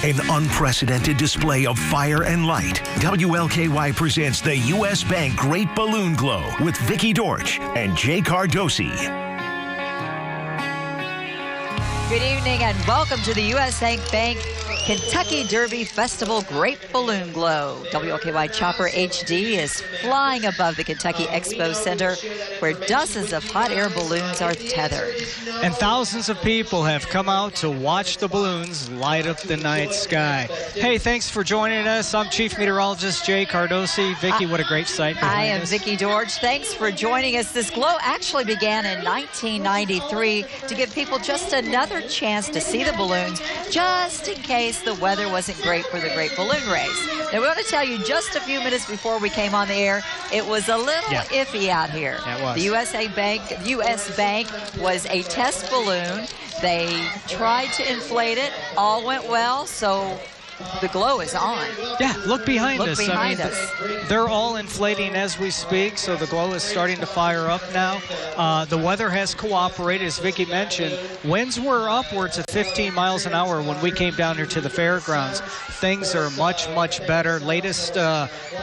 An unprecedented display of fire and light. WLKY presents the U.S. Bank Great Balloon Glow with Vicki Dorch and Jay Cardosi. Good evening and welcome to the U.S. Bank Kentucky Derby Festival Great Balloon Glow. WLKY Chopper HD is flying above the Kentucky Expo Center where dozens of hot air balloons are tethered. And thousands of people have come out to watch the balloons light up the night sky. Hey, thanks for joining us. I'm Chief Meteorologist Jay Cardosi. Vicki, what a great sight behind us. I am Vicki Dorch. Thanks for joining us. This glow actually began in 1993 to give people just another chance to see the balloons, just in case the weather wasn't great for the Great Balloon Race. Now, we want to tell you just a few minutes before we came on the air, it was a little iffy out here. Yeah, it was. The U.S. Bank was a test balloon. They tried to inflate it. All went well, so the glow is on. Yeah, look behind us. Behind us. They're all inflating as we speak, so the glow is starting to fire up now. The weather has cooperated, as Vicki mentioned. Winds were upwards of 15 miles an hour when we came down here to the fairgrounds. Things are much, much better. Latest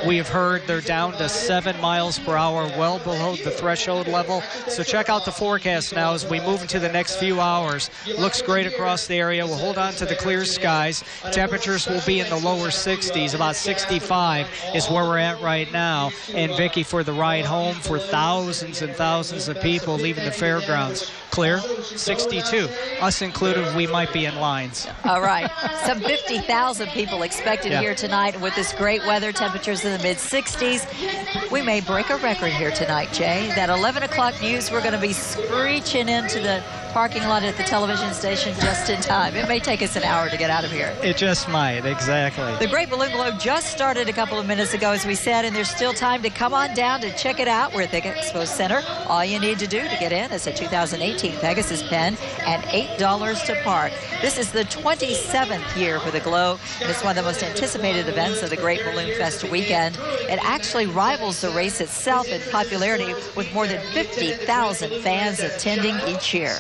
we've heard they're down to 7 miles per hour, well below the threshold level. So check out the forecast now as we move into the next few hours. Looks great across the area. We'll hold on to the clear skies. Temperatures will be in the lower 60s. About 65 is where we're at right now. And Vicki, for the ride home, for thousands and thousands of people leaving the fairgrounds, clear, 62. Us included, we might be in lines. All right. Some 50,000 people expected here tonight. With this great weather, temperatures in the mid-60s, we may break a record here tonight, Jay. That 11 o'clock news, we're going to be screeching into the parking lot at the television station just in time. It may take us an hour to get out of here. It just might, exactly. The Great Balloon Glow just started a couple of minutes ago, as we said, and there's still time to come on down to check it out. We're at the Expo Center. All you need to do to get in is a 2018 Pegasus pen and $8 to park. This is the 27th year for the Glow, and it's one of the most anticipated events of the Great Balloon Fest weekend. It actually rivals the race itself in popularity, with more than 50,000 fans attending each year.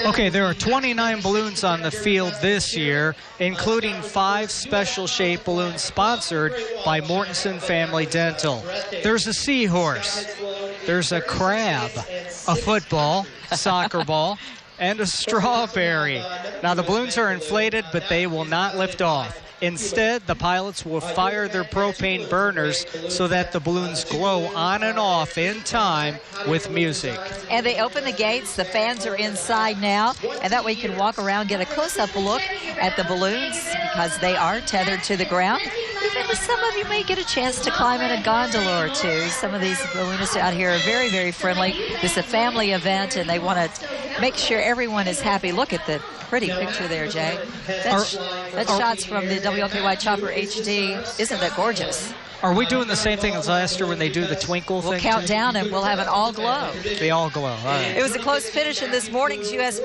Okay, there are 29 balloons on the field this year, including 5 special-shaped balloons sponsored by Mortensen Family Dental. There's a seahorse, there's a crab, a football, soccer ball, and a strawberry. Now, the balloons are inflated, but they will not lift off. Instead, the pilots will fire their propane burners so that the balloons glow on and off in time with music. And they open the gates. The fans are inside now, and that way you can walk around, get a close-up look at the balloons because they are tethered to the ground. Even some of you may get a chance to climb in a gondola or two. Some of these balloonists out here are very, very friendly. This is a family event, and they want to make sure everyone is happy. Look at the pretty picture there, Jay. That's shots from the WLKY Chopper HD. Isn't that gorgeous? Are we doing the same thing as last year when they do the twinkle thing? We'll count down and we'll have an all glow. They all glow. All right. It was a close finish in this morning's U.S.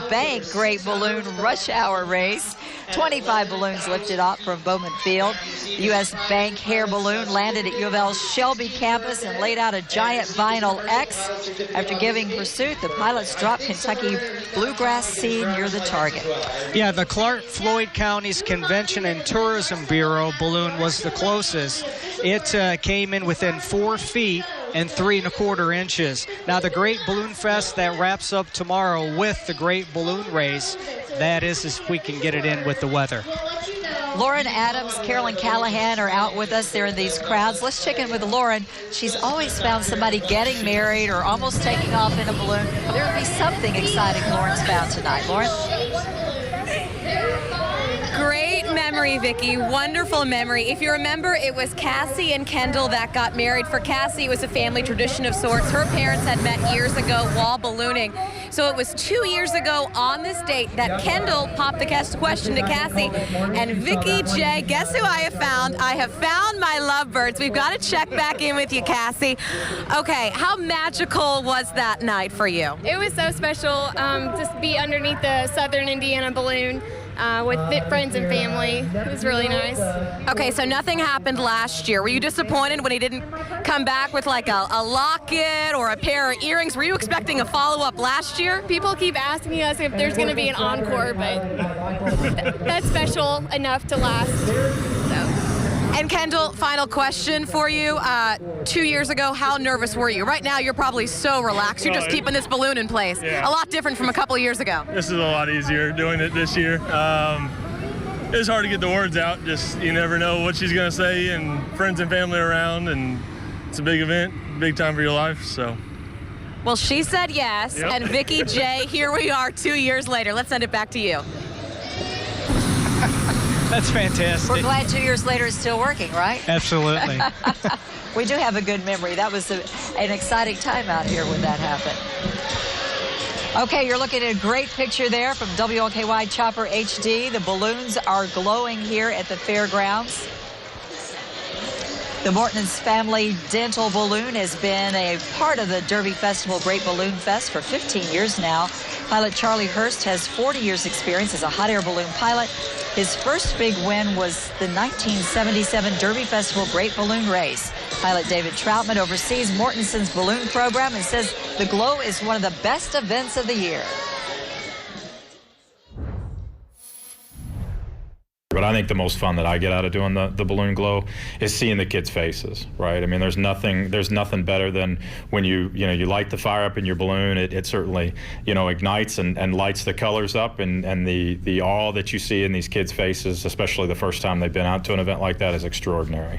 Bank Great Balloon Rush Hour race. 25 balloons lifted off from Bowman Field. The U.S. Bank hair balloon landed at U of L's Shelby campus and laid out a giant vinyl X. After giving pursuit, the pilots dropped Kentucky bluegrass seed near the target. Yeah, the Clark Floyd County's Convention and Tourism Bureau balloon was the closest. It came in within 4 feet and 3 1/4 inches. Now, the Great Balloon Fest that wraps up tomorrow with the Great Balloon Race, that is if we can get it in with the weather. Lauren Adams, Carolyn Callahan are out with us. They're in these crowds. Let's check in with Lauren. She's always found somebody getting married or almost taking off in a balloon. There would be something exciting Lauren's found tonight. Lauren? Great memory, Vicki. Wonderful memory. If you remember, it was Cassie and Kendall that got married. For Cassie, it was a family tradition of sorts. Her parents had met years ago while ballooning. So it was 2 years ago on this date that Kendall popped the question to Cassie. And Vicki, Jay, guess who I have found? I have found my lovebirds. We've got to check back in with you, Cassie. Okay, how magical was that night for you? It was so special to be underneath the Southern Indiana balloon. with friends and family. It was really nice. Okay, so nothing happened last year. Were you disappointed when he didn't come back with like a locket or a pair of earrings? Were you expecting a follow-up last year? People keep asking us if there's going to be an encore, but that's special enough to last. And Kendall, final question for you. 2 years ago, how nervous were you? Right now, you're probably so relaxed. You're just keeping this balloon in place. Yeah. A lot different from a couple years ago. This is a lot easier doing it this year. It's hard to get the words out. Just you never know what she's going to say, and friends and family around, and it's a big event, big time for your life. So. Well, she said yes, Yep. and Vicky J, here we are 2 years later. Let's send it back to you. That's fantastic. We're glad 2 years later it's still working, right? Absolutely. We do have a good memory. That was an exciting time out here when that happened. Okay, you're looking at a great picture there from WLKY Chopper HD. The balloons are glowing here at the fairgrounds. The Morton's Family Dental Balloon has been a part of the Derby Festival Great Balloon Fest for 15 years now. Pilot Charlie Hurst has 40 years experience as a hot air balloon pilot. His first big win was the 1977 Derby Festival Great Balloon Race. Pilot David Troutman oversees Mortenson's balloon program and says the Glow is one of the best events of the year. But I think the most fun that I get out of doing the balloon glow is seeing the kids' faces, right? I mean, there's nothing better than when you light the fire up in your balloon. It certainly, ignites and lights the colors up, and the awe that you see in these kids' faces, especially the first time they've been out to an event like that, is extraordinary.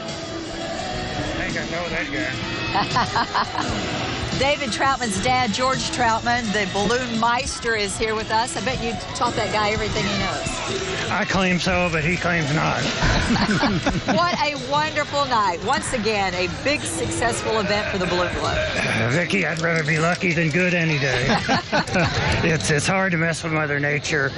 I think I know that guy. David Troutman's dad, George Troutman, the balloon meister, is here with us. I bet you taught that guy everything he knows. I claim so, but he claims not. What a wonderful night. Once again, a big successful event for the Balloon Glow. Vicky, I'd rather be lucky than good any day. It's hard to mess with Mother Nature.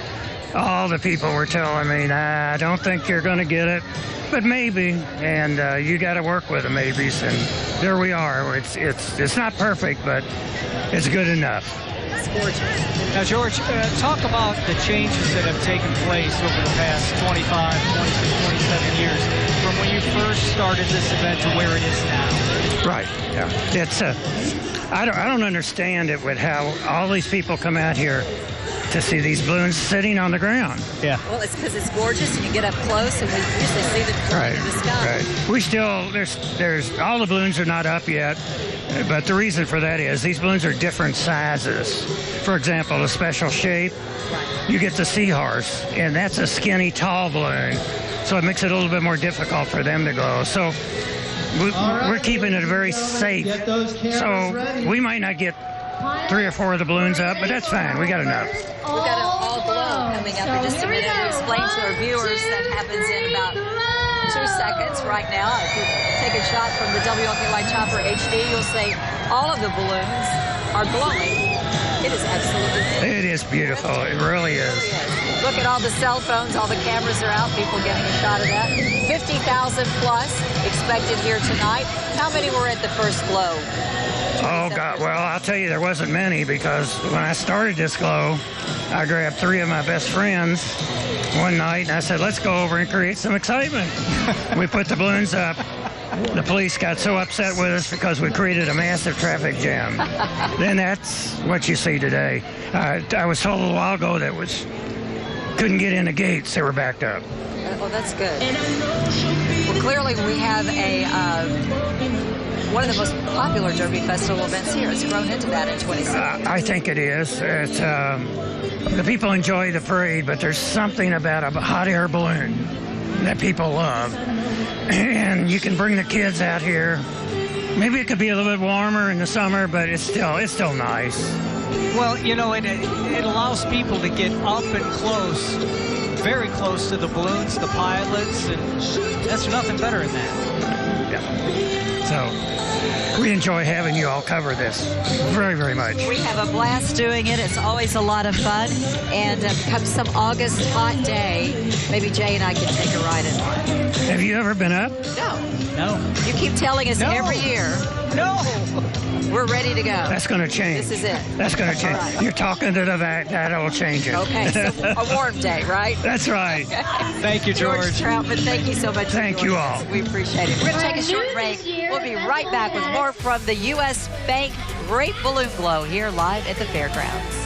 All the people were telling me, nah, I don't think you're going to get it, but maybe. And you got to work with the maybes, and there we are. It's not perfect, but it's good enough. It's gorgeous. Now, George, talk about the changes that have taken place over the past 25, 26, 27 years from when you first started this event to where it is now. Right. Yeah. It's I don't understand it with how all these people come out here to see these balloons sitting on the ground. Yeah. Well, it's because it's gorgeous and you get up close and we usually see the Right. in the sky. Right. We still there's all the balloons are not up yet, but the reason for that is these balloons are different sizes. For example, a special shape, you get the seahorse, and that's a skinny, tall balloon, so it makes it a little bit more difficult for them to go. So we're keeping it very safe. So we might not get 3 or 4 of the balloons up, but that's fine. We got enough. We've got an all glow coming up in just a minute to explain to our viewers. That happens in about 2 seconds right now. If you take a shot from the WLKY Chopper HD, you'll see all of the balloons are glowing. It is absolutely beautiful. It is beautiful. It really is. Look at all the cell phones, all the cameras are out, people getting a shot of that. 50,000 plus expected here tonight. How many were at the first glow? Oh, God. Well, I'll tell you, there wasn't many, because when I started this glow, I grabbed 3 of my best friends one night, and I said, let's go over and create some excitement. We put the balloons up. The police got so upset with us because we created a massive traffic jam. Then that's what you see today. I was told a while ago that couldn't get in the gates. They were backed up. Well, that's good. Well, clearly we have one of the most popular Derby Festival events here. It's grown into that in 2016. I think it is. The people enjoy the parade, but there's something about a hot air balloon that people love. And you can bring the kids out here. Maybe it could be a little bit warmer in the summer, but it's still nice. Well, it allows people to get up and close, very close to the balloons, the pilots, and that's nothing better than that. Yeah. So we enjoy having you all cover this very, very much. We have a blast doing it. It's always a lot of fun. And come some August hot day, maybe Jay and I can take a ride in one. Have you ever been up? No. No. You keep telling us No. every year. No. We're ready to go. That's going to change. This is it. That's going to change. All right. You're talking to the vet. That'll change it. Okay, so a warm day, right? That's right. Thank you, George. Troutman, thank you so much. Thank you all. We appreciate it. We're going to take a short break. We'll be right back with more from the U.S. Bank Great Balloon Glow here live at the fairgrounds.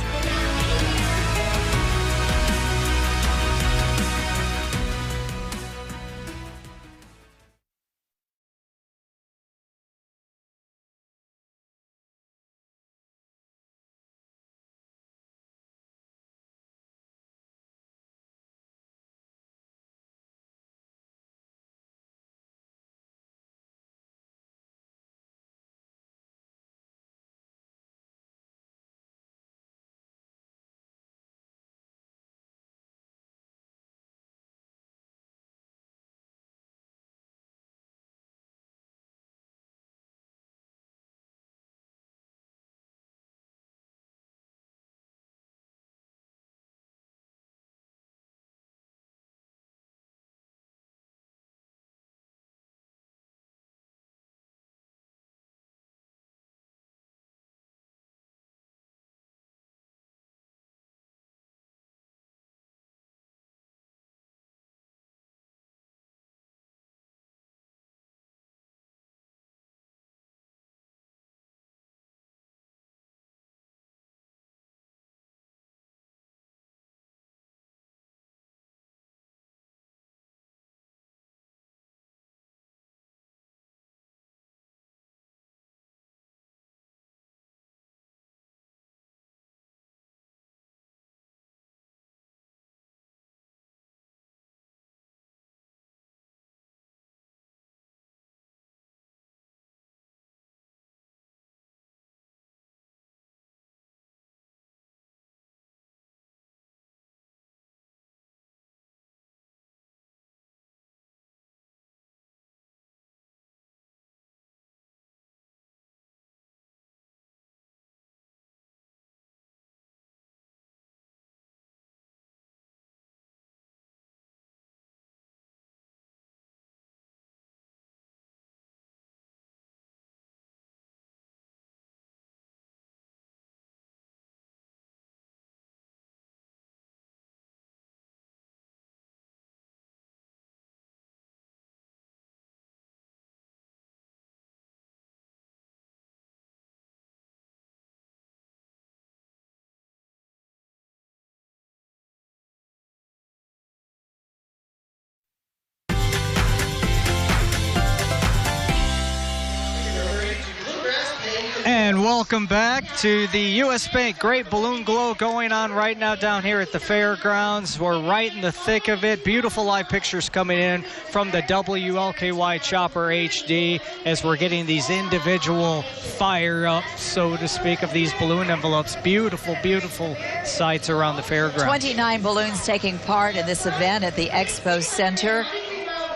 And welcome back to the U.S. Bank Great Balloon Glow going on right now down here at the fairgrounds. We're right in the thick of it. Beautiful live pictures coming in from the WLKY Chopper HD as we're getting these individual fire up, so to speak, of these balloon envelopes. Beautiful, beautiful sights around the fairgrounds. 29 balloons taking part in this event at the Expo Center.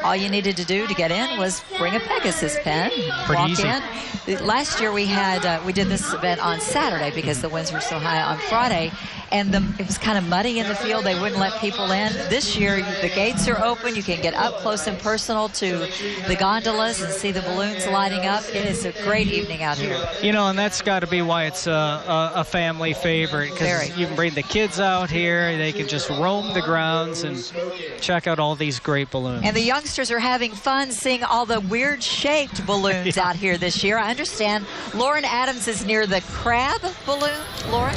All you needed to do to get in was bring a Pegasus pen, walk easy. in. Last year we had we did this event on Saturday because the winds were so high on Friday, and it was kind of muddy in the field. They wouldn't let people in. This year the gates are open. You can get up close and personal to the gondolas and see the balloons lighting up. It is a great evening out here. You know, and that's got to be why it's a family favorite, because you can bring the kids out here. They can just roam the grounds and check out all these great balloons. And the youngsters are having fun seeing all the weird-shaped balloons out here this year. I understand Lauren Adams is near the crab balloon. Lauren?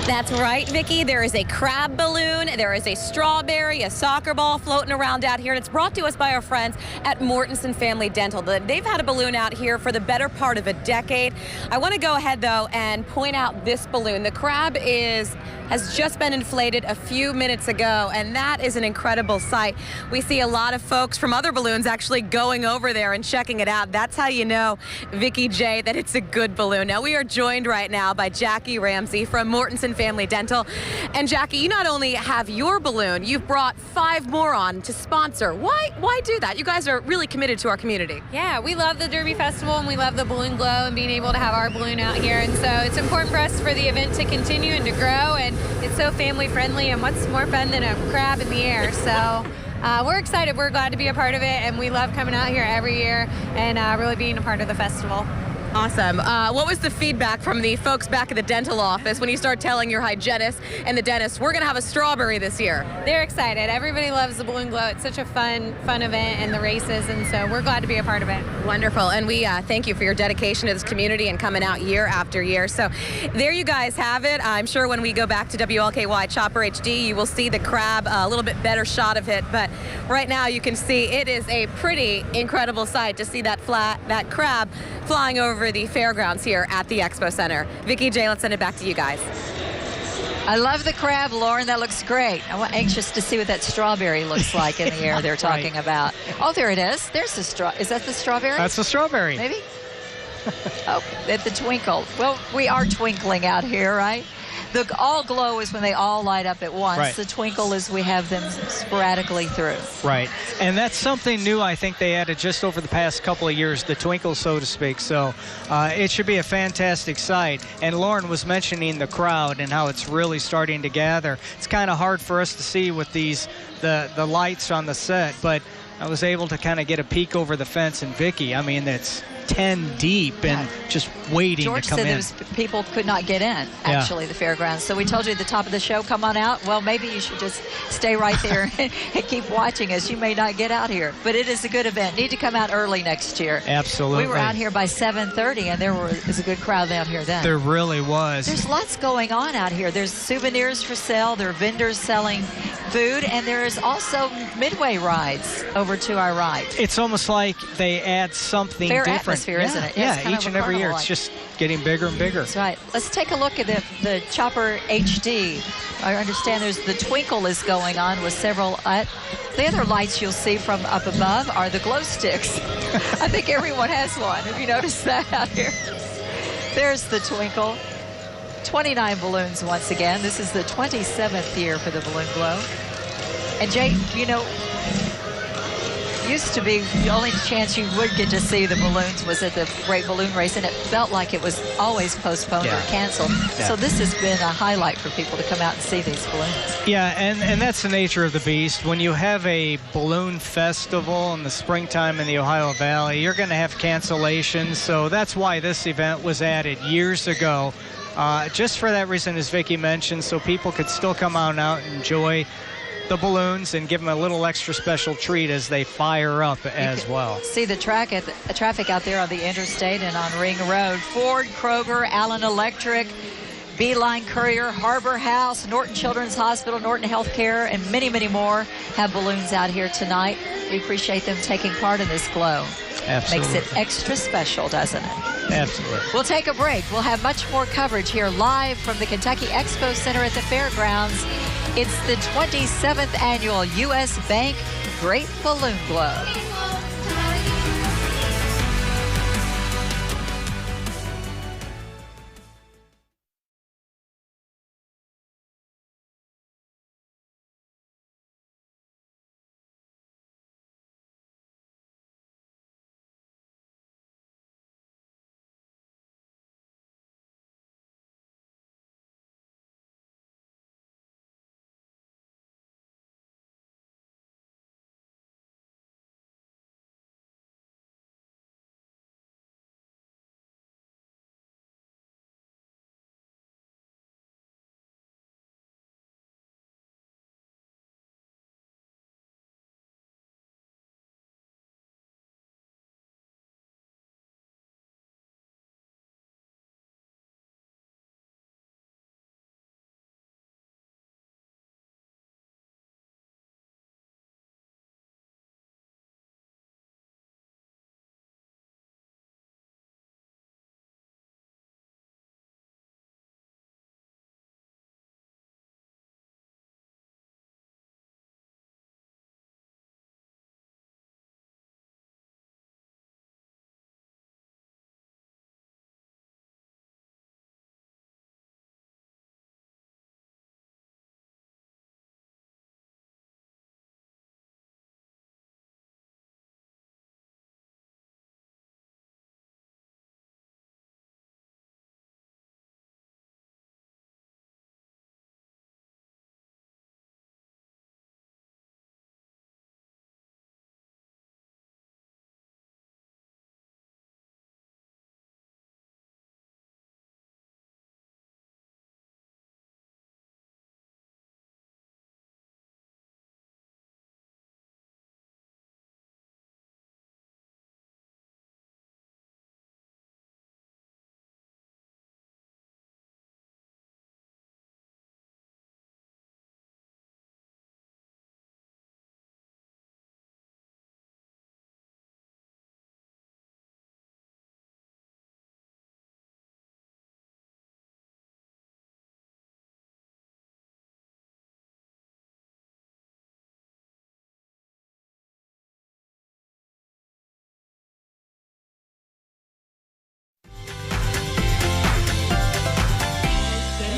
That's right, Vicki. There is a crab balloon, there is a strawberry, a soccer ball floating around out here, and it's brought to us by our friends at Mortensen Family Dental. They've had a balloon out here for the better part of a decade. I want to go ahead, though, and point out this balloon. The crab has just been inflated a few minutes ago, and that is an incredible sight. We see a lot of folks from other balloons actually going over there and checking it out. That's how you know, Vicki J, that it's a good balloon. Now, we are joined right now by Jackie Ramsey from Mortensen Family Dental. And Jackie, you not only have your balloon, you've brought 5 more on to sponsor. Why do that? You guys are really committed to our community. Yeah, we love the Derby Festival and we love the Balloon Glow and being able to have our balloon out here. And so it's important for us for the event to continue and to grow. And it's so family friendly, and what's more fun than a crab in the air? So we're excited. We're glad to be a part of it, and we love coming out here every year and really being a part of the festival. Awesome. What was the feedback from the folks back at the dental office when you start telling your hygienist and the dentist, we're going to have a strawberry this year? They're excited. Everybody loves the Balloon Glow. It's such a fun event and the races, and so we're glad to be a part of it. Wonderful. And we thank you for your dedication to this community and coming out year after year. So there you guys have it. I'm sure when we go back to WLKY Chopper HD, you will see the crab, a little bit better shot of it. But right now you can see it is a pretty incredible sight to see that crab flying over the fairgrounds here at the Expo Center. Vicki, Jay, let's send it back to you guys. I love the crab, Lauren. That looks great. I'm anxious to see what that strawberry looks like in the air they're talking about. Oh, there it is. There's the Is that the strawberry? That's the strawberry. Maybe? Oh, at the twinkle. Well, we are twinkling out here, right? The all glow is when they all light up at once. Right. The twinkle is we have them sporadically through. Right. And that's something new I think they added just over the past couple of years, the twinkle, so to speak. So it should be a fantastic sight. And Lauren was mentioning the crowd and how it's really starting to gather. It's kind of hard for us to see with the lights on the set, but I was able to kind of get a peek over the fence. And Vicki, I mean, it's 10 deep and just waiting George to come said in. People could not get in, actually, the fairgrounds. So we told you at the top of the show, come on out. Well, maybe you should just stay right there and keep watching us. You may not get out here, but it is a good event. Need to come out early next year. Absolutely. We were out here by 7:30, and there was a good crowd out here then. There really was. There's lots going on out here. There's souvenirs for sale. There are vendors selling food, and there is also midway rides over to our right. It's almost like they add something Fair different. atmosphere, isn't it? Yeah, It's kind each of and a every year it's carnival-like. just getting bigger and bigger. That's right. Let's take a look at the Chopper HD. I understand the twinkle is going on with several. The other lights you'll see from up above are the glow sticks. I think everyone has one. Have you noticed that out here? There's the twinkle. 29 balloons once again. This is the 27th year for the Balloon Glow. And Jay, used to be the only chance you would get to see the balloons was at the Great Balloon Race, and it felt like it was always postponed or canceled. Yeah. So this has been a highlight for people to come out and see these balloons. Yeah, and that's the nature of the beast. When you have a balloon festival in the springtime in the Ohio Valley, you're going to have cancellations. So that's why this event was added years ago. Just for that reason, as Vicki mentioned, so people could still come out and enjoy the balloons and give them a little extra special treat as they fire up as well. See the traffic out there on the interstate and on Ring Road. Ford, Kroger, Allen Electric, Beeline Courier, Harbor House, Norton Children's Hospital, Norton Healthcare, and many, many more have balloons out here tonight. We appreciate them taking part in this glow. Absolutely. Makes it extra special, doesn't it? Absolutely. We'll take a break. We'll have much more coverage here live from the Kentucky Expo Center at the Fairgrounds. It's the 27th annual U.S. Bank Great Balloon Glow.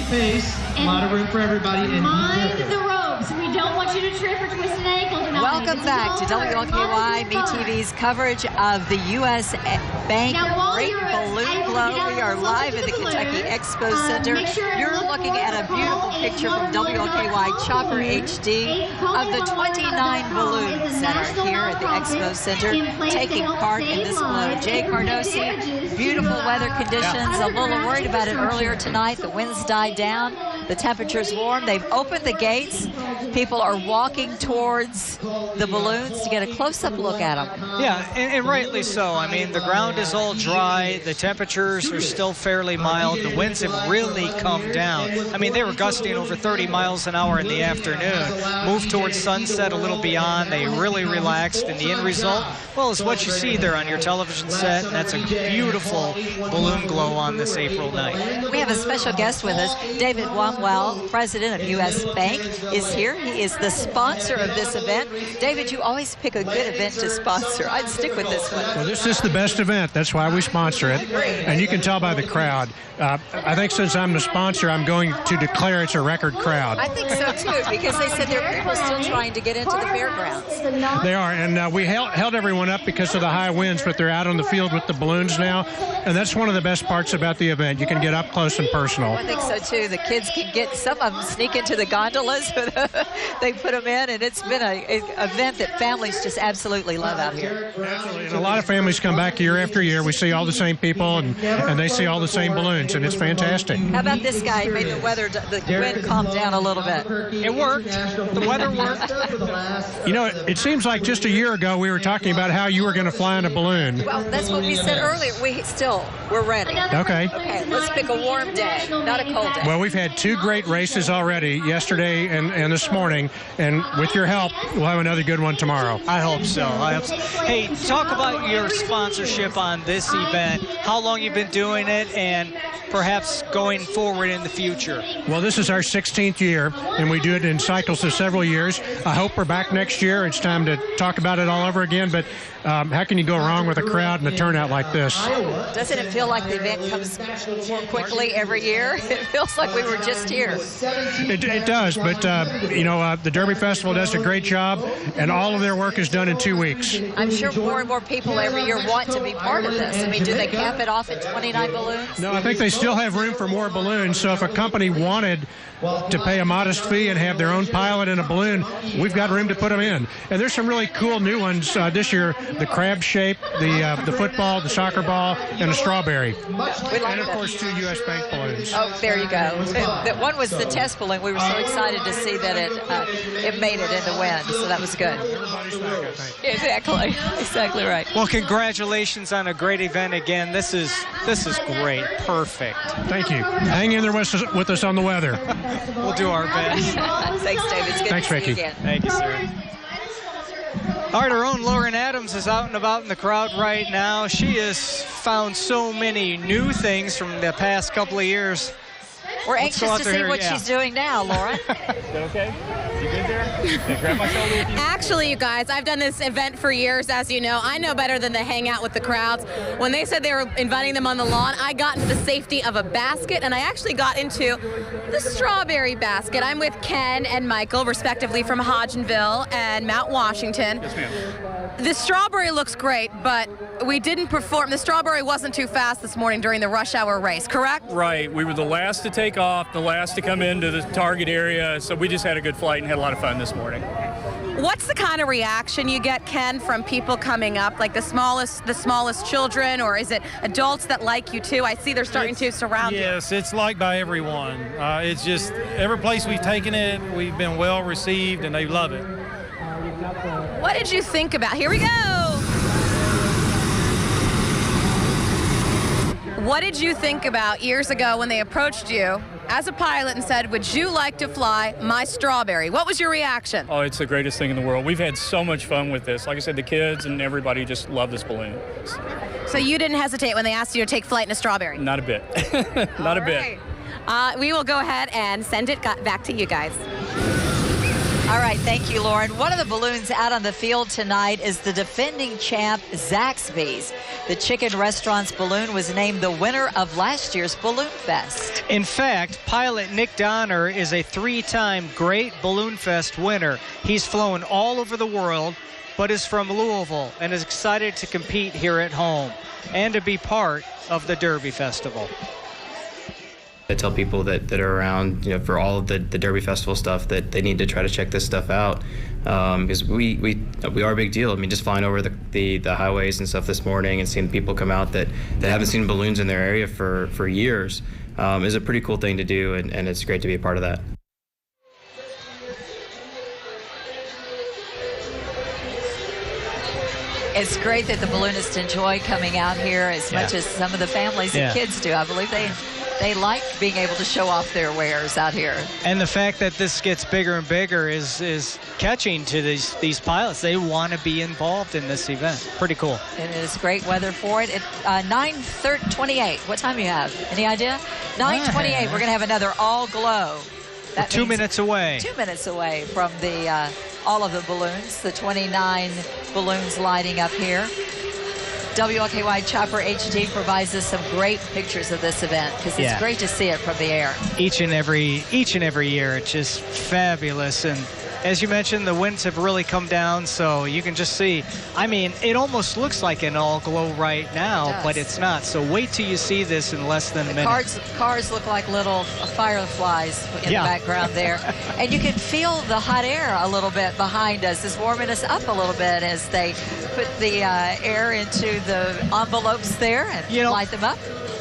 pace, a lot of room for everybody. And mind the ropes. We don't want you to trip or twist an ankle tonight. Welcome back to WLKY MeTV's coverage of the U.S. Bank Great Balloon Glow. We are live at the Kentucky Expo Center. You're looking at a beautiful picture from WLKY Chopper HD of the 29 balloons that are here at the Expo Center taking part in this glow. Jay Cardosi, beautiful weather conditions. A little worried about it earlier tonight. The winds died down. The temperature's warm. They've opened the gates. People are walking towards the balloons to get a close-up look at them. Yeah, and rightly so. I mean, the ground is all dry. The temperatures are still fairly mild. The winds have really come down. I mean, they were gusting over 30 miles an hour in the afternoon. Moved towards sunset a little beyond. They really relaxed, and the end result, well, is what you see there on your television set, and that's a beautiful balloon glow on this April night. We have a special guest with us. David Wamwell, president of U.S. Bank, is here. He is the sponsor of this event. David, you always pick a good event to sponsor. I'd stick with this one. Well, this is the best event. That's why we sponsor it. And you can tell by the crowd. I think since I'm the sponsor, I'm going to declare it's a record crowd. I think so, too, because they said there are people still trying to get into the fairgrounds. They are, and we held everyone up because of the high winds, but they're out on the field with the balloons now, and that's one of the best parts about the event. You can get up close and personal. I think so, too. The kids can get, some of them sneak into the gondolas. They put them in, and it's been an event that families just absolutely love out here. Absolutely, and a lot of families come back year after year. We see all the same people, and they see all the same balloons, and it's fantastic. How about this guy? He made the wind calm down a little bit. It worked. The weather worked. You know, it seems like just a year ago we were talking about how you were going to fly in a balloon. Well, that's what we said earlier. We're ready. Okay. Okay, let's pick a warm day, not a cold day. Well, we've had two great races already, yesterday and this morning, and with your help, we'll have another good one tomorrow. I hope so. Hey, talk about your sponsorship on this event, how long you've been doing it, and perhaps going forward in the future. Well, this is our 16th year, and we do it in cycles of several years. I hope we're back next year. It's time to talk about it all over again, but how can you go wrong with a crowd and a turnout like this? Doesn't it feel like the event comes more quickly every year? It feels like we were just here. It does, but the Derby Festival does a great job, and all of their work is done in 2 weeks. I'm sure more and more people every year want to be part of this. I mean, do they cap it off at 29 balloons? No, I think they still have room for more balloons, so if a company wanted to pay a modest fee and have their own pilot and a balloon, we've got room to put them in. And there's some really cool new ones this year, the crab shape, the football, the soccer ball, and a strawberry. And, of course, 2 U.S. Bank balloons. Oh, there you go. That one was the test balloon. We were so excited to see that it made it in the wind, so that was good. Everybody's back, I think. Exactly right. Well, congratulations on a great event again. This is great. Perfect. Thank you. Hang in there with us on the weather. We'll do our best. Thanks, David. It's good Thanks, to see Vicky. you again. Thank you, sir. All right, our own Lauren Adams is out and about in the crowd right now. She has found so many new things from the past couple of years. We're anxious to see what she's doing now, Lauren. Is that okay? You good there? Can I grab my shoulder with you? Actually, you guys, I've done this event for years, as you know. I know better than to hang out with the crowds. When they said they were inviting them on the lawn, I got into the safety of a basket, and I actually got into the strawberry basket. I'm with Ken and Michael, respectively, from Hodgenville and Mount Washington. Yes, ma'am. The strawberry looks great, but we didn't perform. The strawberry wasn't too fast this morning during the rush hour race, correct? Right. We were the last to take off, the last to come into the target area, so we just had a good flight and had a lot of fun this morning. What's the kind of reaction you get, Ken, from people coming up, like the smallest children, or is it adults that like you too? I see they're starting to surround you. Yes, it's liked by everyone. It's just every place we've taken it, we've been well received, and they love it. What did you think about? Here we go. What did you think about years ago when they approached you as a pilot and said, would you like to fly my strawberry? What was your reaction? Oh, it's the greatest thing in the world. We've had so much fun with this. Like I said, the kids and everybody just love this balloon. So you didn't hesitate when they asked you to take flight in a strawberry? Not a bit. Not a bit. We will go ahead and send it back to you guys. All right, thank you, Lauren. One of the balloons out on the field tonight is the defending champ, Zaxby's. the Chicken Restaurant's balloon was named the winner of last year's Balloon Fest. In fact, pilot Nick Donner is a 3-time Great Balloon Fest winner. He's flown all over the world, but is from Louisville and is excited to compete here at home and to be part of the Derby Festival. I tell people that are around, for all of the Derby Festival stuff, that they need to try to check this stuff out, because we are a big deal. I mean, just flying over the highways and stuff this morning and seeing people come out that haven't seen balloons in their area for years is a pretty cool thing to do, and it's great to be a part of that. It's great that the balloonists enjoy coming out here as much as some of the families and kids do. I believe they like being able to show off their wares out here. And the fact that this gets bigger and bigger is catching to these pilots. They want to be involved in this event. Pretty cool. It is great weather for it. 9:28. What time do you have? Any idea? 9:28. We're going to have another all glow. That 2 minutes away. 2 minutes away from the all of the balloons, the 29 balloons lighting up here. WLKY Chopper HD provides us some great pictures of this event because it's great to see it from the air. Each and every year, it's just fabulous. And as you mentioned, the winds have really come down, so you can just see. I mean, it almost looks like an all glow right now, but it's not. So wait till you see this in less than a minute. Cars look like little fireflies in the background there. And you can feel the hot air a little bit behind us. It's warming us up a little bit as they put the air into the envelopes there and light them up.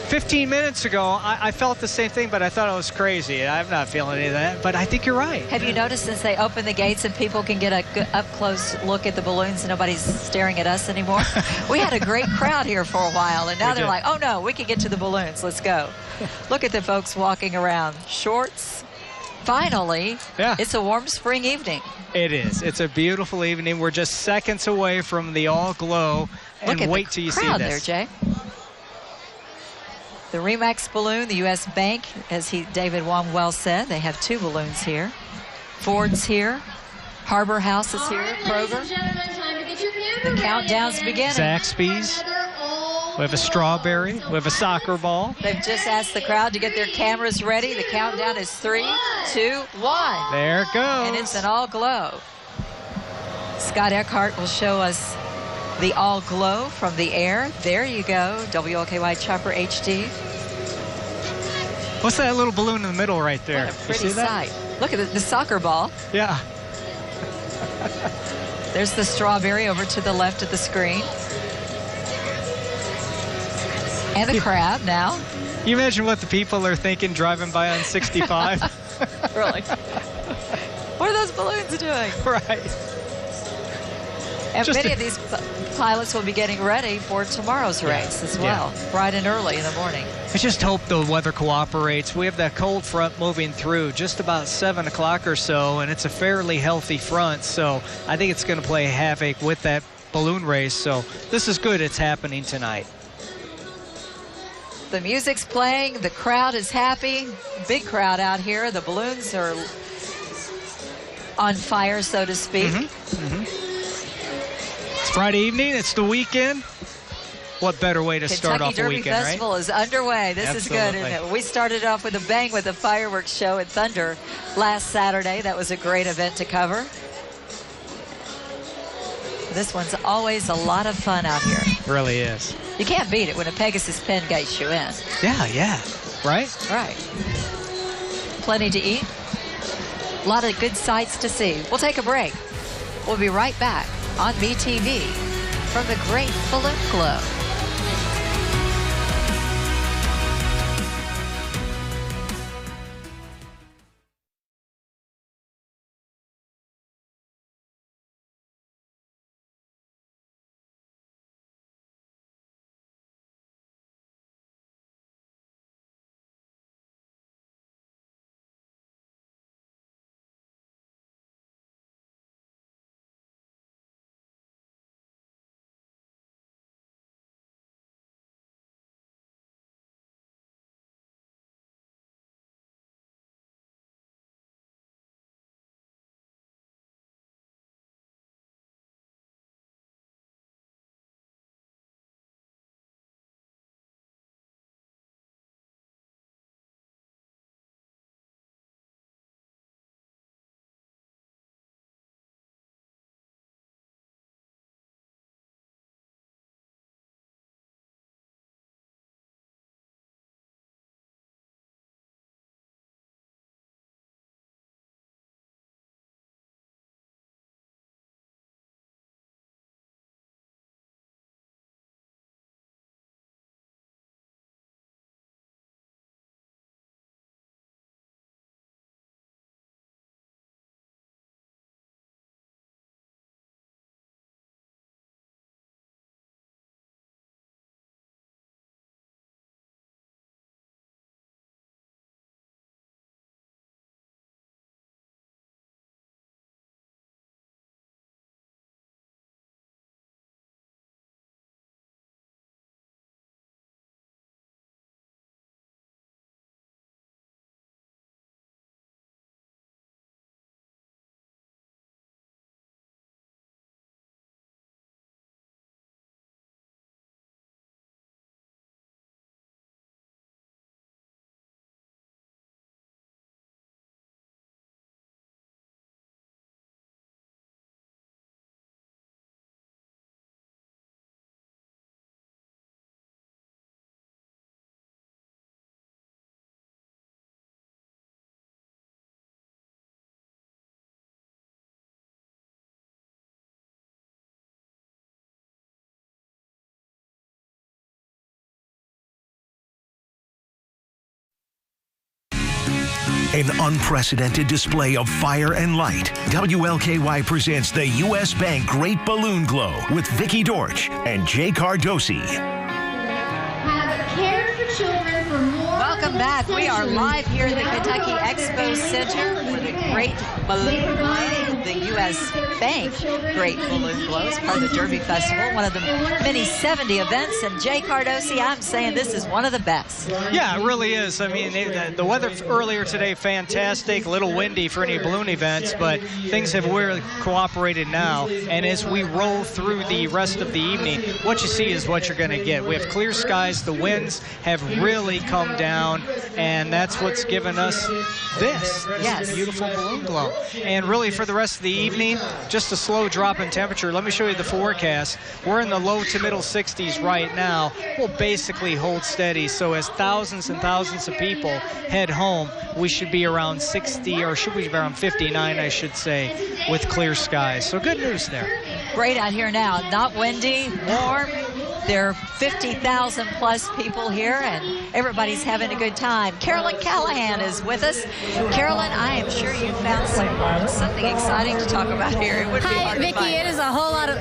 15 minutes ago, I felt the same thing, but I thought it was crazy. I'm not feeling any of that, but I think you're right. Have you noticed since they opened the gates and people can get a good up-close look at the balloons and nobody's staring at us anymore? We had a great crowd here for a while, and now they're like, oh, no, we can get to the balloons. Let's go. Look at the folks walking around. Shorts. Finally, it's a warm spring evening. It is. It's a beautiful evening. We're just seconds away from the all-glow, and wait till you see this. Look at the crowd there, Jay. The Remax balloon, the U.S. Bank, as David Wong well said, they have 2 balloons here. Ford's here. Harbor House is here. Kroger. The countdown's beginning. Zaxby's. We have a strawberry. We have a soccer ball. They've just asked the crowd to get their cameras ready. The countdown is 3, 2, 1. There it goes. And it's an all glow. Scott Eckhart will show us the all glow from the air. There you go. WLKY Chopper HD. What's that little balloon in the middle right there? What a pretty sight. Look at the soccer ball. Yeah. There's the strawberry over to the left of the screen. And the crab now. You imagine what the people are thinking driving by on 65? Really? What are those balloons doing? Right. And many of these pilots will be getting ready for tomorrow's race as well, bright and early in the morning. I just hope the weather cooperates. We have that cold front moving through just about 7 o'clock or so, and it's a fairly healthy front, so I think it's going to play havoc with that balloon race. So this is good. It's happening tonight. The music's playing. The crowd is happy. Big crowd out here. The balloons are on fire, so to speak. It's Friday evening. It's the weekend. What better way to start off the weekend, Kentucky Derby Festival is underway. This is good, isn't it? We started off with a bang with the fireworks show at Thunder last Saturday. That was a great event to cover. This one's always a lot of fun out here. Really is. You can't beat it when a Pegasus pen gets you in. Yeah. Right? Right. Plenty to eat. A lot of good sights to see. We'll take a break. We'll be right back on BTV from the Great Balloon Glow. An unprecedented display of fire and light. WLKY presents the U.S. Bank Great Balloon Glow with Vicki Dorch and Jay Cardosi. Have care for children for more. Welcome back. We are live here at the Kentucky Expo Center for the Great Balloon Glow, the U.S. Bank Great Balloon Glow. It's part of the Derby Festival, one of the many 70 events. And Jay Cardosi, I'm saying this is one of the best. Yeah, it really is. I mean, the weather earlier today, fantastic. A little windy for any balloon events, but things have really cooperated now. And as we roll through the rest of the evening, what you see is what you're going to get. We have clear skies. The winds have really come down, and that's what's given us this beautiful balloon glow. And really for the rest of the evening, just a slow drop in temperature. Let me show you the forecast. We're in the low to middle 60s right now. We'll basically hold steady. So as thousands and thousands of people head home, we should be around 60, or should we be around 59, I should say, with clear skies. So good news there. Great out here now. Not windy, warm. There are 50,000 plus people here, and everybody's having a good time. Carolyn Callahan is with us. Carolyn, I am sure you found something exciting to talk about here. It would be hard Vicki, to find. it is a whole lot of...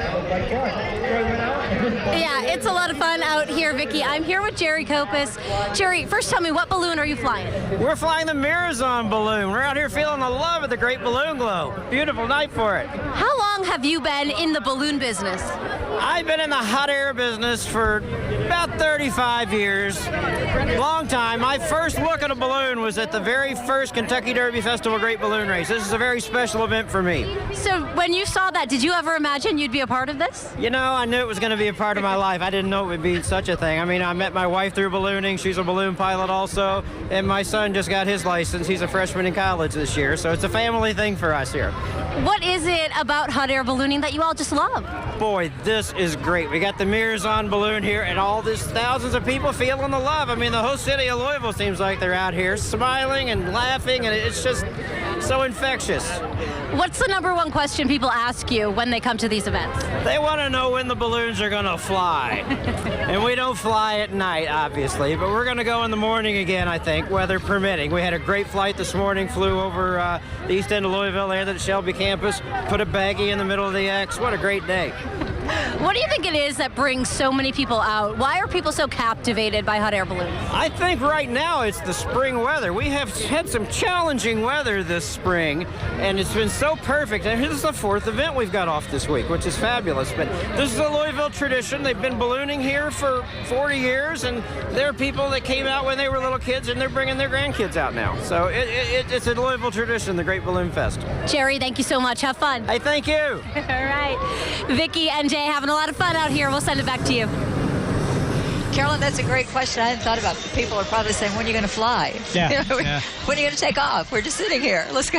Yeah, it's a lot of fun out here, Vicki. I'm here with Jerry Kopis. Jerry, first tell me, what balloon are you flying? We're flying the Mirazon balloon. We're out here feeling the love of the Great Balloon Glow. Beautiful night for it. How long have you been in the balloon business? I've been in the hot air business for about 35 years. Long time. My first look at a balloon was at the very first Kentucky Derby Festival Great Balloon Race. This is a very special event for me. So when you saw that, did you ever imagine you'd be a part of this? You know, I knew it was going to be a part of my life. I didn't know it would be such a thing. I mean, I met my wife through ballooning. She's a balloon pilot also. And my son just got his license. He's a freshman in college this year. So it's a family thing for us here. What is it about hot air ballooning that you all just love? Boy, this is great. We got the Mirazon balloon here and all these thousands of people feeling the love. I mean, the whole city of Louisville seems like they're out here smiling and laughing, and it's just so infectious. What's the number one question people ask you when they come to these events? They want to know when the balloons are going to fly. And we don't fly at night, obviously, but we're going to go in the morning again, I think, weather permitting. We had a great flight this morning, flew over the east end of Louisville, landed at Shelby campus, put a baggie in the middle of the X. What a great day. What do you think it is that brings so many people out? Why are people so captivated by hot air balloons? I think right now it's the spring weather. We have had some challenging weather this spring, and it's been so perfect. And this is the fourth event we've got off this week, which is fabulous. But this is a Louisville tradition. They've been ballooning here for 40 years, and there are people that came out when they were little kids, and they're bringing their grandkids out now. So it's a Louisville tradition, the Great Balloon Fest. Jerry, thank you so much. Have fun. Hey, thank you. All right. Vicki and Jay having a lot of fun out here. We'll send it back to you. Carolyn, that's a great question. I hadn't thought about it. People are probably saying, when are you going to fly? Yeah, When are you going to take off? We're just sitting here. Let's go.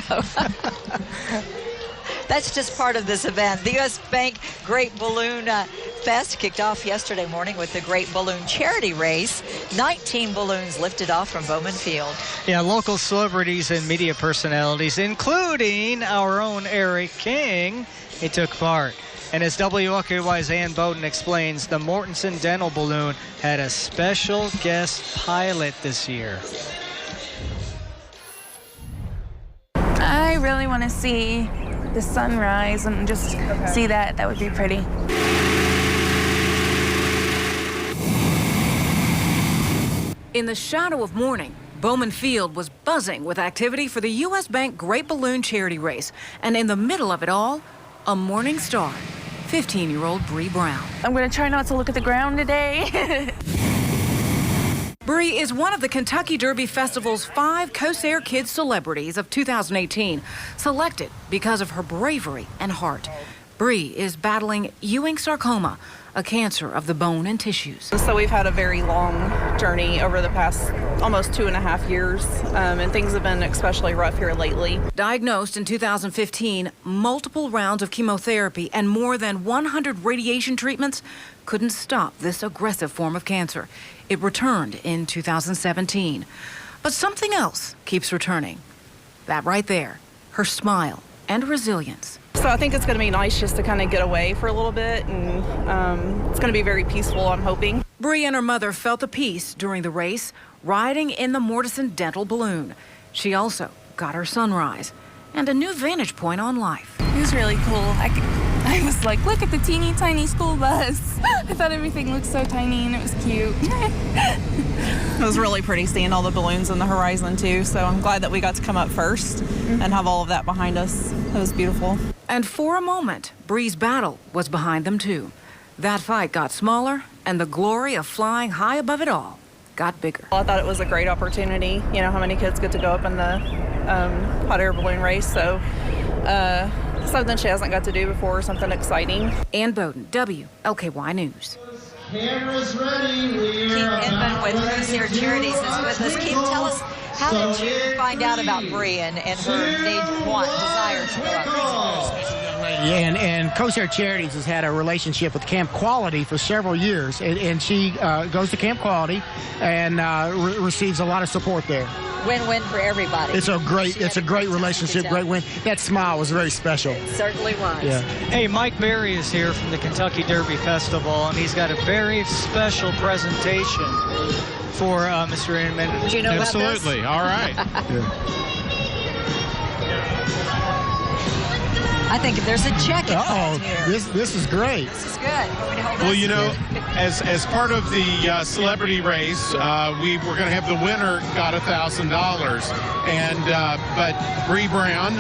That's just part of this event. The U.S. Bank Great Balloon Fest kicked off yesterday morning with the Great Balloon Charity Race. 19 balloons lifted off from Bowman Field. Yeah, local celebrities and media personalities, including our own Eric King, he took part. And as WLKY's Ann Bowden explains, the Mortensen Dental Balloon had a special guest pilot this year. I really want to see the sunrise and just see that. That would be pretty. In the shadow of morning, Bowman Field was buzzing with activity for the U.S. Bank Great Balloon Charity Race. And in the middle of it all, a morning star, 15-year-old Bree Brown. I'm going to try not to look at the ground today. Bree is one of the Kentucky Derby Festival's 5 Corsair Kids celebrities of 2018, selected because of her bravery and heart. Bree is battling Ewing sarcoma, a cancer of the bone and tissues. So we've had a very long journey over the past almost 2.5 years, and things have been especially rough here lately. Diagnosed in 2015, multiple rounds of chemotherapy and more than 100 radiation treatments couldn't stop this aggressive form of cancer. It returned in 2017. But something else keeps returning. That right there, her smile and resilience. So I think it's going to be nice just to kind of get away for a little bit, and it's going to be very peaceful, I'm hoping. Bree and her mother felt the peace during the race, riding in the Mortensen Dental Balloon. She also got her sunrise and a new vantage point on life. It was really cool. I was like, look at the teeny tiny school bus. I thought everything looked so tiny and it was cute. It was really pretty seeing all the balloons in the horizon too, so I'm glad that we got to come up first and have all of that behind us. It was beautiful. And for a moment, Bree's battle was behind them too. That fight got smaller, and the glory of flying high above it all got bigger. I thought it was a great opportunity. You know how many kids get to go up in the hot air balloon race, so something she hasn't got to do before, something exciting. Ann Bowden, WLKY News. Cameras ready. Keith Inman with Crozier Charities is with us. Keith, tell us, how did you find out about Bree and her desire to go? And Crozier Charities has had a relationship with Camp Quality for several years, and she goes to Camp Quality and receives a lot of support there. Win-win for everybody. It's a great relationship, great win. That smile was very special. It certainly was. Yeah. Hey, Mike Berry is here from the Kentucky Derby Festival, and he's got a very special presentation for Mr. Inman. Did you know about this? Absolutely. All right. I think there's a check involved here. This is great. This is good. Well, you know, as part of the celebrity race, we were going to have the winner got $1,000, and but Bree Brown,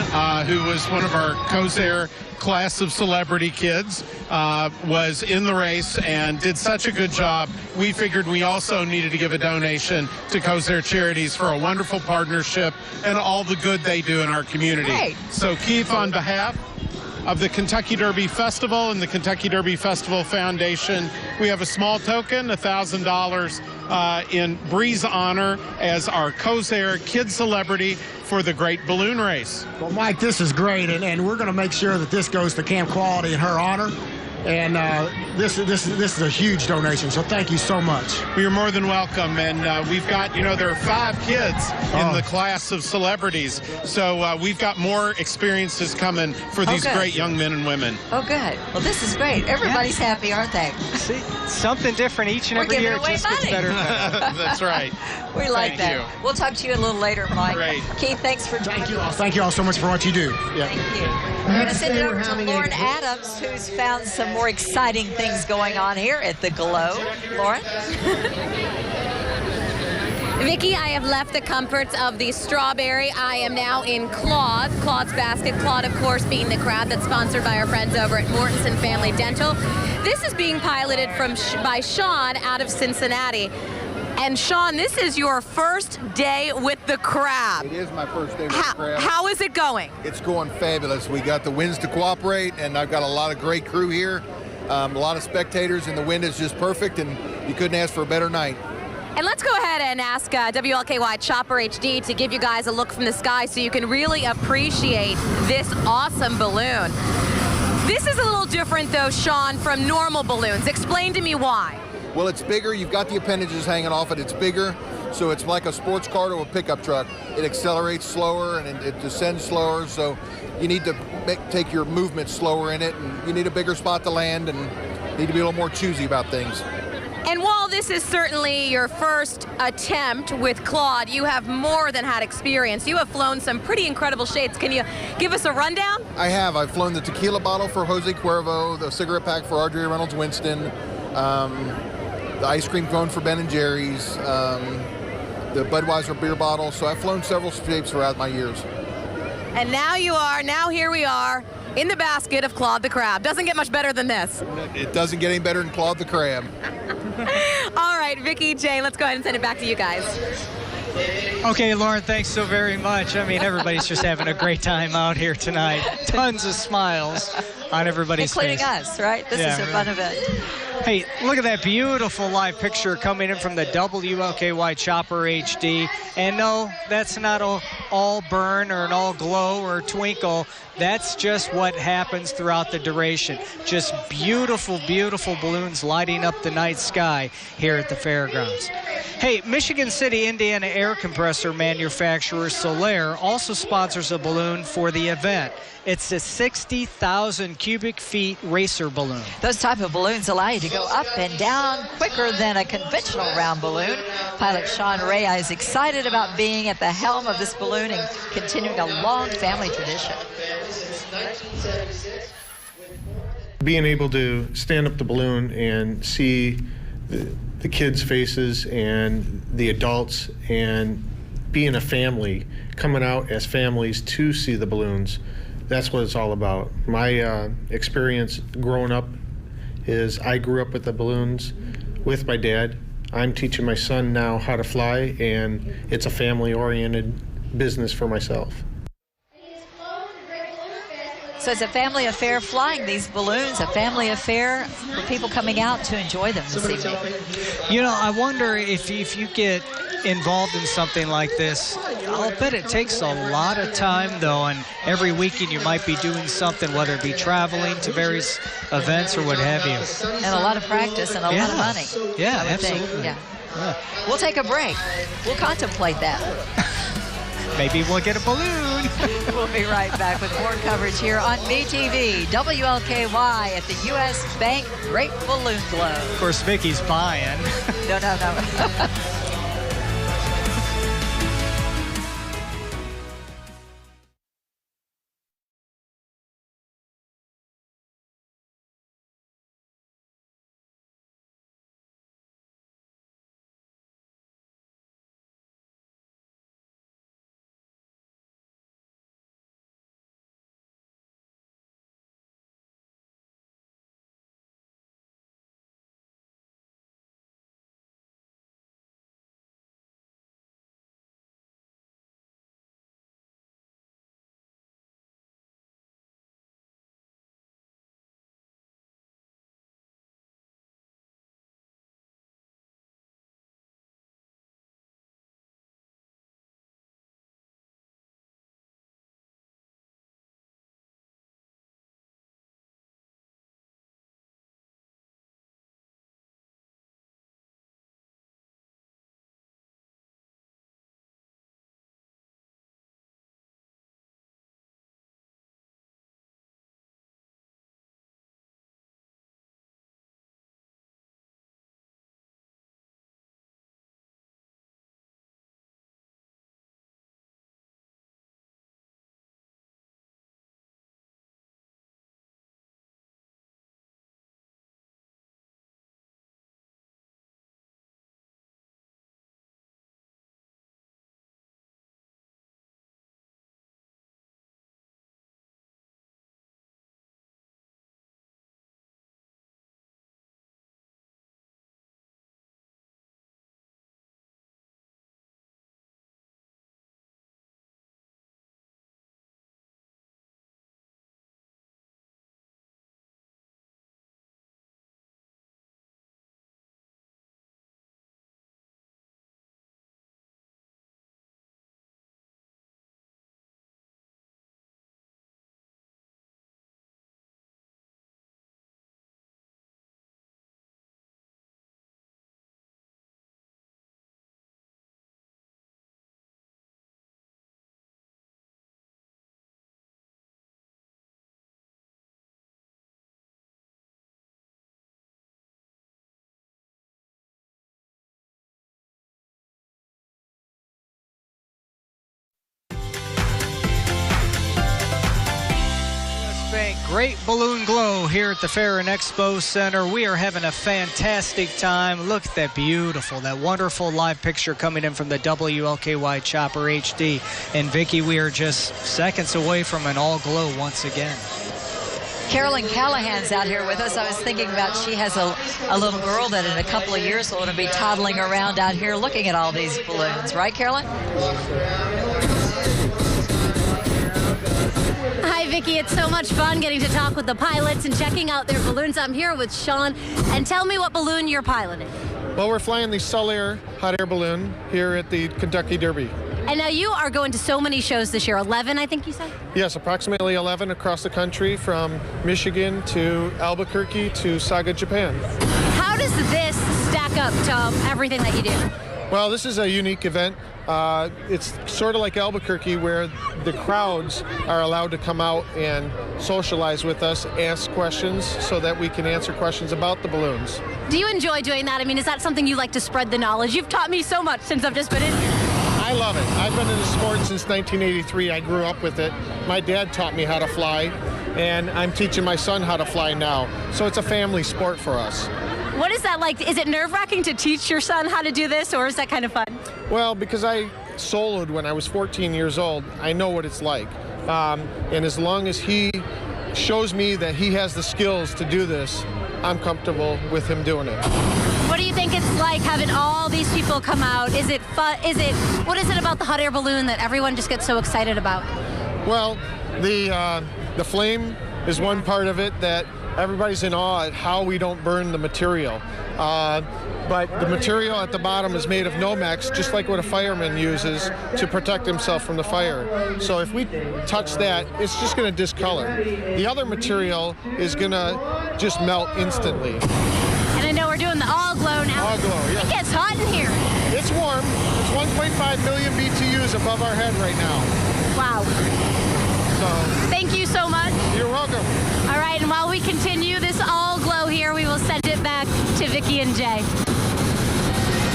who was one of our Crozier class of celebrity kids, was in the race and did such a good job. We figured we also needed to give a donation to Crozier Charities for a wonderful partnership and all the good they do in our community. Great. So Keith, on behalf of the Kentucky Derby Festival and the Kentucky Derby Festival Foundation, we have a small token, $1,000 in Bree's honor as our Crozier Kid Celebrity for the Great Balloon Race. Well, Mike, this is great, and we're going to make sure that this goes to Camp Quality in her honor. And this is a huge donation, so thank you so much. You're more than welcome, and we've got, there are 5 kids in the class of celebrities, so we've got more experiences coming for these great young men and women. Oh, good. Well, this is great. Everybody's happy, aren't they? See, something different each and every year. It just gets better. That's right. We like that. We'll talk to you a little later, Mike. Great. Keith, thanks for joining us. Thank you all so much for what you do. Yeah. Thank you. We're going to send it over to Lauren Adams, who's found some more exciting things going on here at the Glow. Lauren? Vicki, I have left the comforts of the Strawberry. I am now in Claude's Basket. Claude, of course, being the crab that's sponsored by our friends over at Mortensen Family Dental. This is being piloted by Sean out of Cincinnati. And Sean, this is your first day with the crab. It is my first day with the crab. How is it going? It's going fabulous. We got the winds to cooperate, and I've got a lot of great crew here. A lot of spectators, and the wind is just perfect, and you couldn't ask for a better night. And let's go ahead and ask WLKY Chopper HD to give you guys a look from the sky so you can really appreciate this awesome balloon. This is a little different, though, Sean, from normal balloons. Explain to me why. Well, it's bigger. You've got the appendages hanging off it. It's bigger, so it's like a sports car to a pickup truck. It accelerates slower and it descends slower, so you need to take your movement slower in it, and you need a bigger spot to land and need to be a little more choosy about things. And while this is certainly your first attempt with Claude, you have more than had experience. You have flown some pretty incredible shapes. Can you give us a rundown? I have. I've flown the tequila bottle for Jose Cuervo, the cigarette pack for Audrey Reynolds Winston, the ice cream cone for Ben & Jerry's, the Budweiser beer bottle. So I've flown several shapes throughout my years. And now here we are in the basket of Claude the Crab. Doesn't get much better than this. It doesn't get any better than Claude the Crab. All right, Vicki, Jane, let's go ahead and send it back to you guys. Okay, Lauren, thanks so very much. I mean, everybody's just having a great time out here tonight. Tons of smiles on everybody's including face. us, right? This is a fun event. Hey, look at that beautiful live picture coming in from the WLKY Chopper HD. And no, that's not all burn or an all glow or twinkle. That's just what happens throughout the duration. Just beautiful, beautiful balloons lighting up the night sky here at the fairgrounds. Hey, Michigan City, Indiana air compressor manufacturer Solaire also sponsors a balloon for the event. It's a 60,000 cubic feet racer balloon. Those type of balloons allow you to go up and down quicker than a conventional round balloon. Pilot Sean Ray is excited about being at the helm of this balloon and continuing a long family tradition. Being able to stand up the balloon and see the kids' faces and the adults and being a family, coming out as families to see the balloons, that's what it's all about. My experience growing up is I grew up with the balloons with my dad. I'm teaching my son now how to fly, and it's a family-oriented business for myself. So it's a family affair flying these balloons, a family affair for people coming out to enjoy them this evening. You know, I wonder if you get involved in something like this, I'll bet it takes a lot of time, though, and every weekend you might be doing something, whether it be traveling to various events or what have you. And a lot of practice and a lot of money. Yeah, I would absolutely. think. Yeah. We'll take a break. We'll contemplate that. Maybe we'll get a balloon. We'll be right back with more coverage here on MeTV, WLKY at the U.S. Bank Great Balloon Glow. Of course, Vicky's buying. No. Great Balloon Glow here at the Fair and Expo Center. We are having a fantastic time. Look at that beautiful, that wonderful live picture coming in from the WLKY Chopper HD. And Vicki, we are just seconds away from an all glow once again. Carolyn Callahan's out here with us. I was thinking about she has a little girl that in a couple of years will be toddling around out here looking at all these balloons. Right, Carolyn? Hi, Vicki. It's so much fun getting to talk with the pilots and checking out their balloons. I'm here with Sean. And tell me what balloon you're piloting. Well, we're flying the Sullair hot air balloon here at the Kentucky Derby. And now you are going to so many shows this year. 11, I think you said? Yes, approximately 11 across the country, from Michigan to Albuquerque to Saga, Japan. How does this stack up to everything that you do? Well, this is a unique event. It's sort of like Albuquerque, where the crowds are allowed to come out and socialize with us, ask questions so that we can answer questions about the balloons. Do you enjoy doing that? I mean, is that something you like to spread the knowledge? You've taught me so much since I've just been in here. I love it. I've been in the sport since 1983. I grew up with it. My dad taught me how to fly, and I'm teaching my son how to fly now. So it's a family sport for us. What is that like? Is it nerve-wracking to teach your son how to do this, or is that kind of fun? Well, because I soloed when I was 14 years old, I know what it's like. And as long as he shows me that he has the skills to do this, I'm comfortable with him doing it. What do you think it's like having all these people come out? Is it fun? What is it about the hot air balloon that everyone just gets so excited about? Well, the flame is one part of it that everybody's in awe at how we don't burn the material. But the material at the bottom is made of Nomex, just like what a fireman uses to protect himself from the fire. So if we touch that, it's just going to discolor. The other material is going to just melt instantly. And I know we're doing the all glow now. All glow, yeah. It gets hot in here. It's warm. It's 1.5 million BTUs above our head right now. Wow. So, thank you so much. You're welcome. All right, and while we continue this all glow here, we will send it back to Vicki and Jay.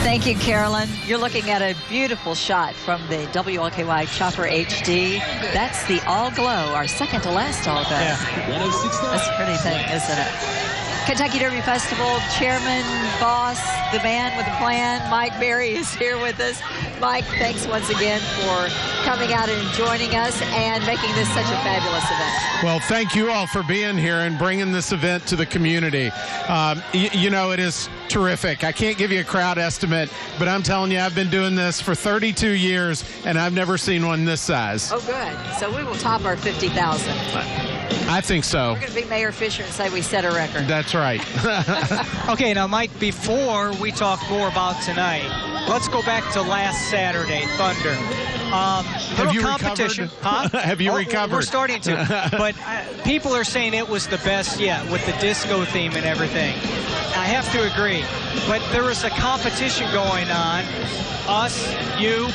Thank you, Carolyn. You're looking at a beautiful shot from the WLKY Chopper HD. That's the All Glow, our second to last All Glow. Yeah. That's a pretty thing, isn't it? Kentucky Derby Festival Chairman, boss, the man with a plan, Mike Berry is here with us. Mike, thanks once again for coming out and joining us and making this such a fabulous event. Well, thank you all for being here and bringing this event to the community. You know, it is terrific. I can't give you a crowd estimate, but I'm telling you, I've been doing this for 32 years, and I've never seen one this size. Oh, good. So we will top our 50,000. I think so. We're going to be Mayor Fisher and say we set a record. That's right. Okay, now, Mike, before we talk more about tonight, let's go back to last Saturday, Thunder. Have you competition. Huh? Have you recovered? We're starting to. But people are saying it was the best yet with the disco theme and everything. I have to agree. But there was a competition going on. Us, you.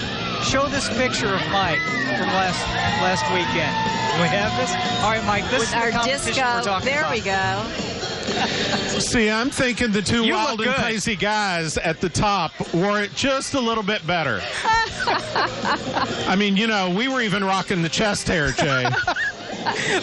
Show this picture of Mike from last weekend. Do we have this? All right, Mike, this with is the our competition disco. we're talking there about. We go. See, I'm thinking the two You wild look and good. crazy guys at the top wore it just a little bit better. I mean, you know, we were even rocking the chest hair, Jay.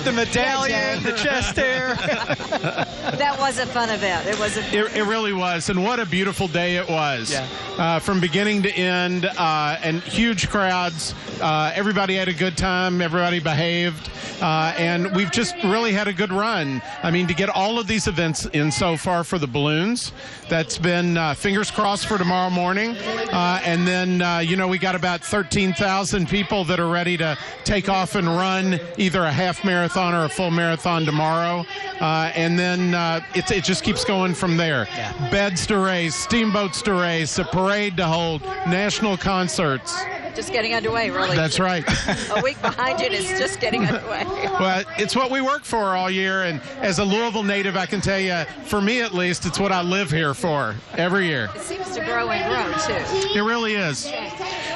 The medallion, the chest hair. That was a fun event. It was. It really was, and what a beautiful day it was. Yeah. From beginning to end, and huge crowds. Everybody had a good time. Everybody behaved. And we've just really had a good run. I mean, to get all of these events in so far for the balloons, that's been fingers crossed for tomorrow morning. And then, you know, we got about 13,000 people that are ready to take off and run either a half marathon or a full marathon tomorrow. And then it just keeps going from there. Yeah. Beds to race, steamboats to race, a parade to hold, national concerts. Just getting underway, really. That's right. A week behind you, and it's just getting underway. Well, it's what we work for all year, and as a Louisville native, I can tell you, for me at least, it's what I live here for every year. It seems to grow and grow, too. It really is.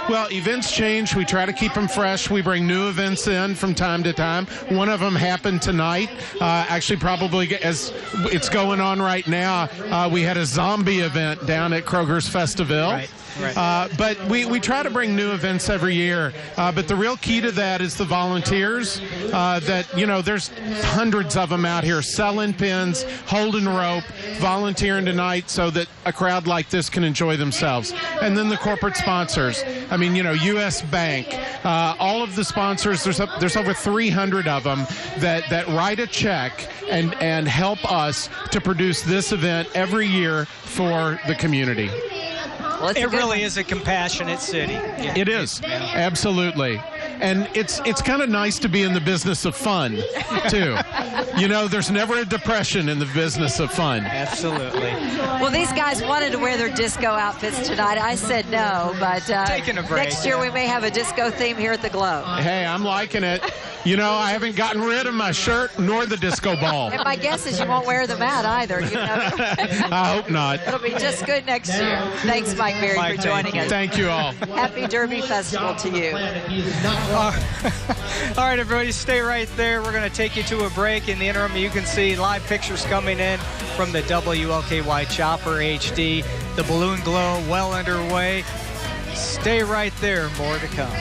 Well, events change. We try to keep them fresh. We bring new events in from time to time. One of them happened tonight. Actually, probably as it's going on right now, we had a zombie event down at Kroger's Festival. Right. Right. But we try to bring new events every year. But the real key to that is the volunteers. That, you know, there's hundreds of them out here selling pins, holding rope, volunteering tonight so that a crowd like this can enjoy themselves. And then the corporate sponsors. I mean, you know, U.S. Bank, all of the sponsors, there's over 300 of them that write a check and help us to produce this event every year for the community. Well, it really is a compassionate city. It is, absolutely. And it's kind of nice to be in the business of fun, too. You know, there's never a depression in the business of fun. Absolutely. Well, these guys wanted to wear their disco outfits tonight. I said no, but Taking a break, next year we may have a disco theme here at the Globe. Hey, I'm liking it. You know, I haven't gotten rid of my shirt nor the disco ball. And my guess is you won't wear them out either. You know? I hope not. It'll be just good next year. Thanks, Mike Berry, for joining us. Thank you all. Happy Derby Festival to you. All right, everybody, stay right there. We're going to take you to a break. In the interim, you can see live pictures coming in from the WLKY Chopper HD. The balloon glow well underway. Stay right there. More to come.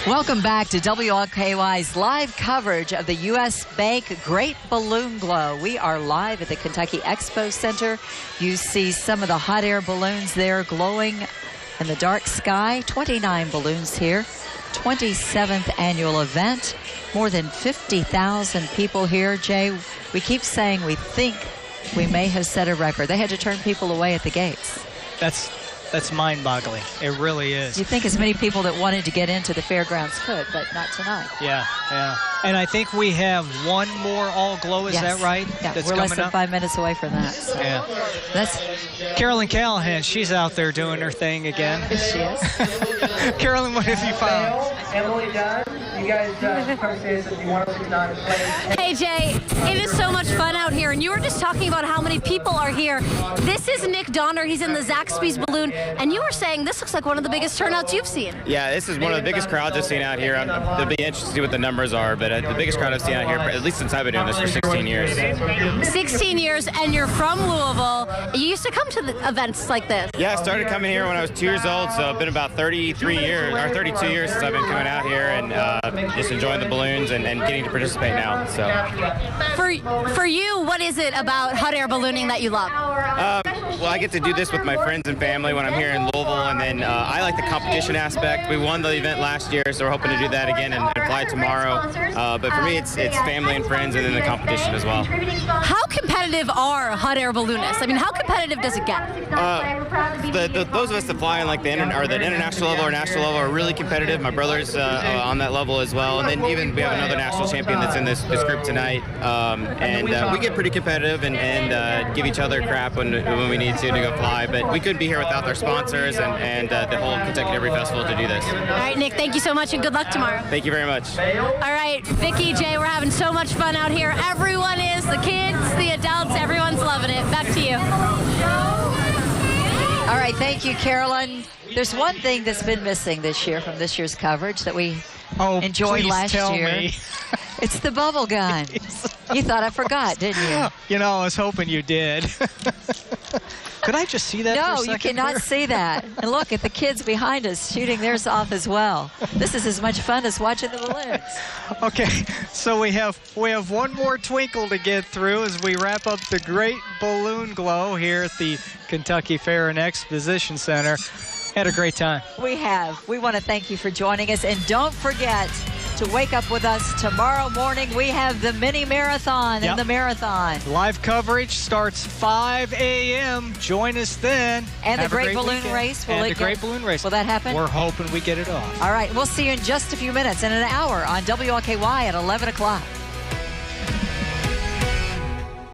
Welcome back to WLKY's live coverage of the U.S. Bank Great Balloon Glow. We are live at the Kentucky Expo Center. You see some of the hot air balloons there glowing in the dark sky. 29 balloons here. 27th annual event. More than 50,000 people here. Jay, we keep saying we think we may have set a record. They had to turn people away at the gates. That's mind-boggling. It really is. You think as many people that wanted to get into the fairgrounds could, but not tonight. Yeah. And I think we have one more all-glow, is that right? Yeah, that's we're less coming than up? 5 minutes away from that. So. Yeah. That's Carolyn Callahan, she's out there doing her thing again. She is. Carolyn, what have you found? Emily, John, you guys purchase if you want to not play. Hey Jay, it is so much fun out here, and you were just talking about how many people are here. This is Nick Donner. He's in the Zaxby's balloon, and you were saying this looks like one of the biggest turnouts you've seen. Yeah, this is one of the biggest crowds I've seen out here. It'll be interesting to see what the numbers are, but the biggest crowd I've seen out here, at least since I've been doing this for 16 years. 16 years, and you're from Louisville. You used to come to the events like this. Yeah, I started coming here when I was 2 years old, so it's been about 32 years since I've been coming out here and just enjoying the balloons and getting to participate now. So, For you, what is it about hot air ballooning that you love? Well, I get to do this with my friends and family when I'm here in Louisville, and then I like the competition aspect. We won the event last year, so we're hoping to do that again and fly tomorrow. But for me, it's family and friends, and then the competition as well. How competitive are hot air balloonists? I mean, how competitive does it get? Those of us that fly on like the international level or national level are really competitive. My brother's on that level as well, and then even we have another national champion that's in this group tonight, and we get pretty competitive and give each other crap when we need to go fly. But we couldn't be here without their sponsors and the whole Kentucky Derby Festival to do this. All right, Nick, thank you so much and good luck tomorrow. Thank you very much. All right, Vicki, Jay, we're having so much fun out here. Everyone is, the kids, the adults, everyone's loving it. Back to you. All right, thank you, Carolyn. There's one thing that's been missing this year from this year's coverage that we enjoyed last year. It's the bubble gun. You thought I forgot, didn't you? You know, I was hoping you did. Could I just see that for a second? No, you cannot see that. And look at the kids behind us shooting theirs off as well. This is as much fun as watching the balloons. Okay, so we have one more twinkle to get through as we wrap up the Great Balloon Glow here at the Kentucky Fair and Exposition Center. Had a great time. We have. We want to thank you for joining us. And don't forget to wake up with us tomorrow morning. We have the mini marathon and the marathon. Live coverage starts 5 a.m. Join us then. And have the Great Balloon Race. And the Great Balloon Race. Will that happen? We're hoping we get it off. All right. We'll see you in just a few minutes, in an hour on WLKY at 11 o'clock.